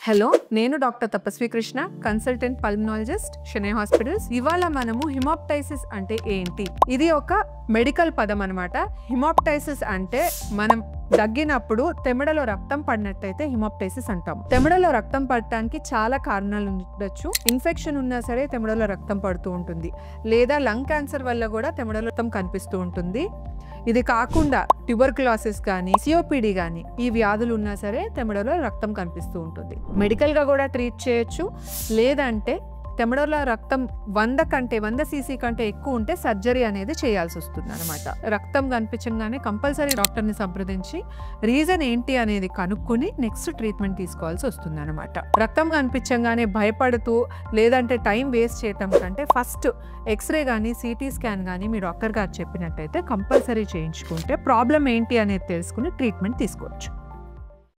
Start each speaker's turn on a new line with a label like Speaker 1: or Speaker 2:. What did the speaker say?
Speaker 1: Hello, నేను doctor తపస్వి Krishna, consultant pulmonologist, షెనై hospitals. ఇవాళ మనము హిమోప్టైసిస్ అంటే ఏంటి, ఇది ఒక మెడికల్ పదం అనమాట. హిమోప్టైసిస్ అంటే మనం దగ్గినప్పుడు తెమిడలో రక్తం పడినట్టయితే హిమోప్టైసిస్ అంటాం. తెమిడలో రక్తం పడటానికి చాలా కారణాలు ఉండొచ్చు. ఇన్ఫెక్షన్ ఉన్నా సరే తెమిడలో రక్తం పడుతూ ఉంటుంది, లేదా లంగ్ క్యాన్సర్ వల్ల కూడా తెమిడలో రక్తం కనిపిస్తూ ఉంటుంది. ఇది కాకుండా ట్యూబర్కులోసిస్ కానీ, సిఓపిడి కానీ ఈ వ్యాధులు ఉన్నా సరే తెమిడలో రక్తం కనిపిస్తూ ఉంటుంది. మెడికల్గా కూడా ట్రీట్ చేయొచ్చు, లేదంటే తెమిడలో రక్తం 100 cc కంటే ఎక్కువ ఉంటే సర్జరీ అనేది చేయాల్సి వస్తుంది అనమాట. రక్తం కనిపించగానే కంపల్సరీ డాక్టర్ని సంప్రదించి రీజన్ ఏంటి అనేది కనుక్కొని నెక్స్ట్ ట్రీట్మెంట్ తీసుకోవాల్సి వస్తుంది అనమాట. రక్తం కనిపించగానే భయపడుతూ లేదంటే టైం వేస్ట్ చేయటం కంటే ఫస్ట్ ఎక్స్రే కానీ, సిటీ స్కాన్ కానీ మీ డాక్టర్ గారు చెప్పినట్టయితే కంపల్సరీ చేయించుకుంటే ప్రాబ్లం ఏంటి అనేది తెలుసుకుని ట్రీట్మెంట్ తీసుకోవచ్చు.